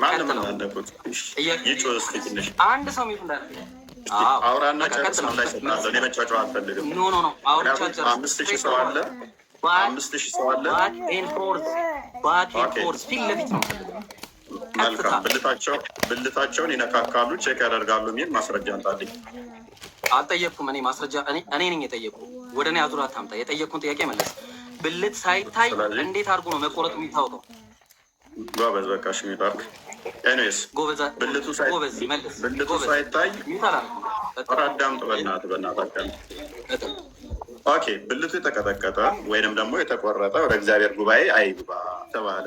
ማንም አለበት ይጮስ ትንሽ አንድ ሰው ሚት እንዳለ አውራና ጨርስ ነው ላይ ሰጣለ እኔ መጫጫው አልፈልግም። ኖ አውራቻ ጨርስ 5000 ሰው አለ 5000 ሰው አለ ባቴንፎርስ ፊት ለፊት ነው። መልካም ብልታቸውን ይነካካሉ ቼክ ያደርጋሉ የሚል ማስረጃ አንጣልኝ። አልጠየቅኩም እኔ ማስረጃ እኔ ነኝ የጠየቁ ወደ እኔ አዙራ ታምጣ የጠየቅኩን ጥያቄ መለስ። ብልት ሳይታይ እንዴት አድርጎ ነው መቆረጥ የሚታወቀው? ጎበዝ በቃ እሺ ሚባርክ ኤኒዌይስ ብልቱ ሳይታይ አዳምጥ በእናትህ ኦኬ ብልቱ የተቀጠቀጠ ወይንም ደግሞ የተቆረጠ ወደ እግዚአብሔር ጉባኤ አይግባ ተባለ።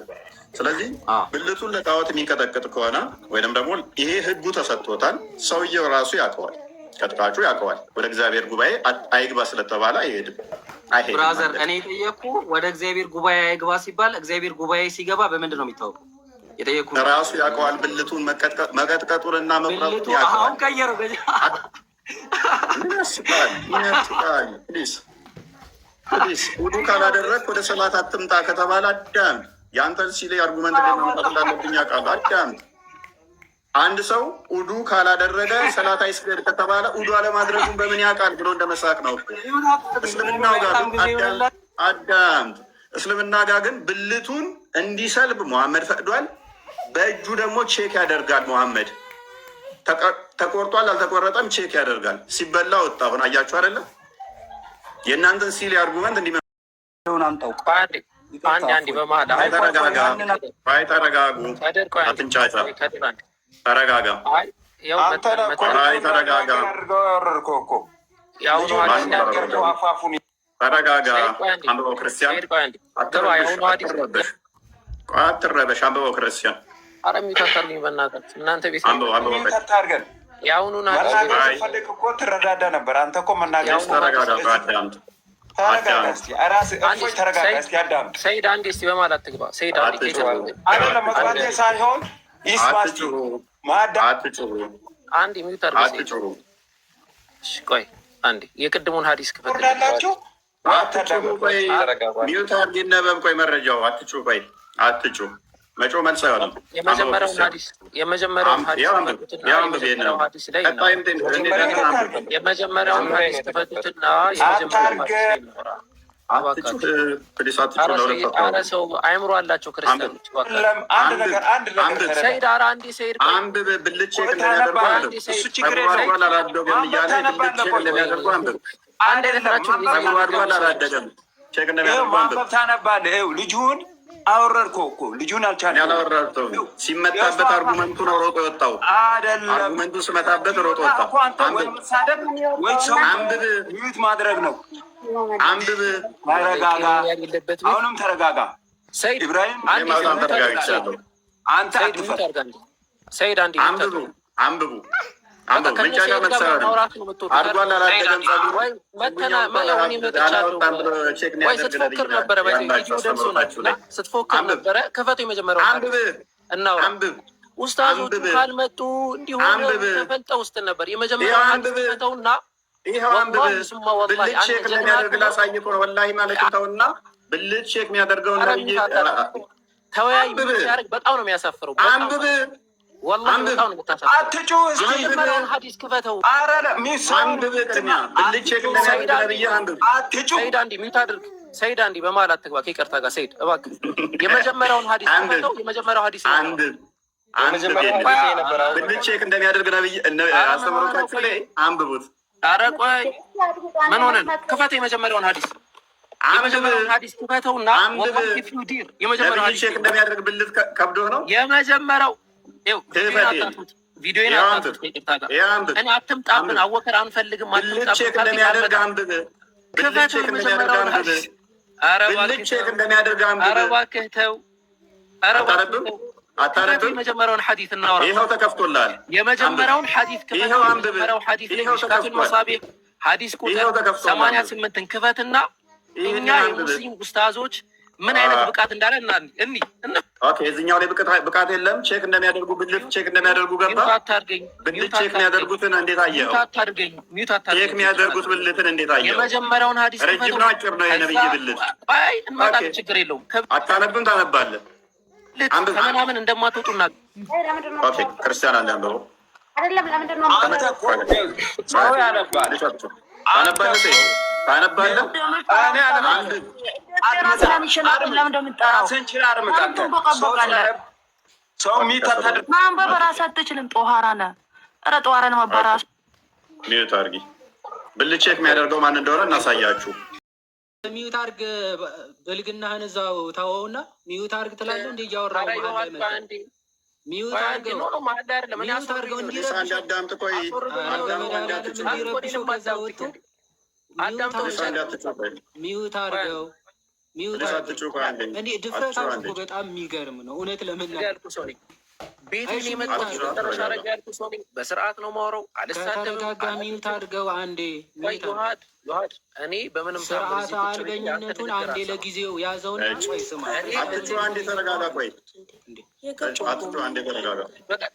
ስለዚህ ብልቱን ለጣዖት የሚንቀጠቅጥ ከሆነ ወይንም ደግሞ ይሄ ህጉ ተሰጥቶታል፣ ሰውየው ራሱ ያውቀዋል፣ ቀጥቃጩ ያውቀዋል። ወደ እግዚአብሔር ጉባኤ አይግባ ስለተባለ አይሄድም። ብራዘር እኔ የጠየኩ ወደ እግዚአብሔር ጉባኤ አይግባ ሲባል እግዚአብሔር ጉባኤ ሲገባ በምንድን ነው የሚታወቀው? የጠየኩ ራሱ ያውቀዋል። ብልቱን መቀጥቀጡን እና መቁረጡን ያውቀዋል። አሁን ቀየረው ፕሊዝ ውዱ ካላደረግ ወደ ሰላት አትምጣ ከተባለ አዳም የአንተን ሲሌ አርጉመንት ለማምጣት እንዳለብኝ ያውቃል። አዳም አንድ ሰው ውዱ ካላደረገ ሰላት አይስገድ ከተባለ ውዱ አለማድረጉን በምን ያውቃል ብሎ እንደመሳቅ ነው። እስልምናው ጋር አዳም እስልምና ጋር ግን ብልቱን እንዲሰልብ መሐመድ ፈቅዷል። በእጁ ደግሞ ቼክ ያደርጋል። መሐመድ ተቆርጧል አልተቆረጠም ቼክ ያደርጋል። ሲበላ ወጣ። አሁን አያችሁ አይደለ? የእናንተን ሲል አርጉመንት እንዲሆን አንጠው አንድ በመሀል ተረጋጉ። አትንጫጫ። ተረጋጋ። ተረጋጋ። ተረጋጋ። አንብበው ክርስቲያን አትረበሽ። አንብበው ክርስቲያን አረሚታታልኝ በእናታችሁ እናንተ ቤት አንብበው የአሁኑን ፈልግ እኮ ትረዳዳ ነበር። አንተ እኮ መናገር ሰይድ አንዴ እስኪ በማለት ትግባ። ሰይድ ለመግባት ሳይሆን ይስማስቲ አንድ ሚዩተር ቆይ አንዴ የቅድሙን ሀዲስ ክፍላላችሁ ሚዩት አድርጊ ነበብ። ቆይ መረጃው አትጩ። ቆይ አትጩ። መጮ መልስ አይሆንም። የመጀመሪያውን ሀዲስ ክፈቱትና ኧረ ሰው አይምሮ አላቸው ክርስቲያኖች። ሰይድ ኧረ አንዴ ሰይድ አንብብ። ብልቼ አንድ አይነት ናቸው። ማንበብ ታነባለህ። ልጁን አወረድከው እኮ ልጁን አልቻለም። ያላወረድከው ሲመታበት አርጉመንቱን ሮጦ ወጣው አይደለም። አርጉመንቱን ስመታበት ሮጦ ወጣው። ወይ ሰው አንብብ ሚዩት ማድረግ ነው። አንብብ። ተረጋጋ። አሁንም ተረጋጋ። ሰይድ ኢብራሂም አንተ ሰይድ አንዴ አንብቡ። መንጫጫ መሰራ አድጓል አላደገም። ስትፎክር ነበረ ስትፎክር ነበረ። ክፈቱ የመጀመሪያው አንብብ። ኡስታዞቹ ካልመጡ እንዲሁ ተፈልጠው ውስጥ ነበር የመጀመሪያው አንብብተውና ይኸው አንብብ። ብልት ሼክ ለሚያደርግ ላሳይ እኮ ነው ወላሂ ማለት ተውና፣ ብልት ሼክ የሚያደርገው ነው። ተወያይ ሲያደርግ በጣም ነው የሚያሳፍረው። አንብብ ወላሂ በጣም ነው የምታሳፍረው። አትጩህ። የመጀመሪያውን ሀዲስ ክፈተው። ኧረ አንብብ። ቅድሚያ ብልት ሼክ ለሚያደርግ ነብይ አንብብ። አትጩህ። ሰይድ አንዴ ሚውት አድርግ። ሰይድ አንዴ በመሀል አትግባ። ከይቅርታ ጋር ሰይድ እባክህ የመጀመሪያውን ሀዲስ ክፈተው። የመጀመሪያው ሀዲስ አንብብ። ብልት ሼክ እንደሚያደርግ ነብይ አስተምሮታችሁ ላይ አንብቡት። ኧረ ቆይ ምን ሆነን? ክፈተው የመጀመሪያውን ሀዲስ የመጀመሪያውን ሀዲስ ክፈተውና የመጀመሪያው ሀዲስ ሼክ እንደሚያደርግ ብልት ከብዶህ ነው የመጀመሪያው ቪዲዮን አታቱት። ከይቅርታ ጋር እኔ አትምጣብን፣ አወከር አንፈልግም። ብልት ሼክ እንደሚያደርግ አንብብ። ብልት ሼክ እንደሚያደርግ አንብብ። ኧረ እባክህ ተው። ኧረ እባክህ ተው። አታነብም? የመጀመሪያውን ሐዲስ እናውራ። ይኸው ተከፍቶልሃል። የመጀመሪያውን ሐዲስ ክፈት። የመጀመሪያው ሐዲስ ሚሽካቱል መሳቢህ ሐዲስ ቁጥር 88ን ክፈትና እኛ የሙስሊም ኡስታዞች ምን አይነት ብቃት እንዳለ ኦኬ። እዚህኛው ላይ ብቃት የለም። ቼክ እንደሚያደርጉ ብልት ቼክ እንደሚያደርጉ ገባ። ብልት ቼክ የሚያደርጉትን እንዴት አየኸው? ቼክ የሚያደርጉት ብልትን እንዴት አየኸው? የመጀመሪያውን ሐዲስ ረጅም ነው አጭር ነው የነብይ ብልት? አይ እንማጣ ችግር የለውም። አታነብም? ታነባለህ። ከምናምን እንደማትወጡና ክርስቲያን አለ አንበው አይደለም። ለምንድን ነው ማንበብ ራስህ አትችልም? ጦሃራ ነህ። ኧረ ጦሃራ ነህ መባራሱ ሚዩት አድርጊ። ብልቼክ የሚያደርገው ማን እንደሆነ እናሳያችሁ። ሚዩት አድርግ። ብልግናህን እዛው ታወውና ሚዩት አድርግ ትላለህ። እንደ እያወራሁ ሚዩት አድርገው እንዳዳምጥ። ቆይ እንዲረብሹ ከዛ ወጡ። ሚዩት አድርገው እንዴ! ድፍረታችሁ በጣም የሚገርም ነው። እውነት ለመናገር ቤቴን በስርዓት ነው ማውረው። ከተረጋጋ ሚዩት አድርገው አንዴ። እኔ በምንም ስርዓት አልበኝነቱን አንዴ ለጊዜው ያዘውና ቆይ ስማ፣ አንዴ ተረጋጋ። ቆይ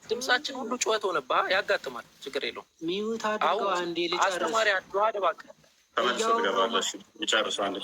ድምጻችን ሁሉ ጩኸት ሆነባ። ያጋጥማል፣ ችግር የለውም። ሚዩት አድርገው አንዴ ልጨርስ። አስተማሪ ተመልሶ ትገባለሽ። ይጨርሱ አንዴ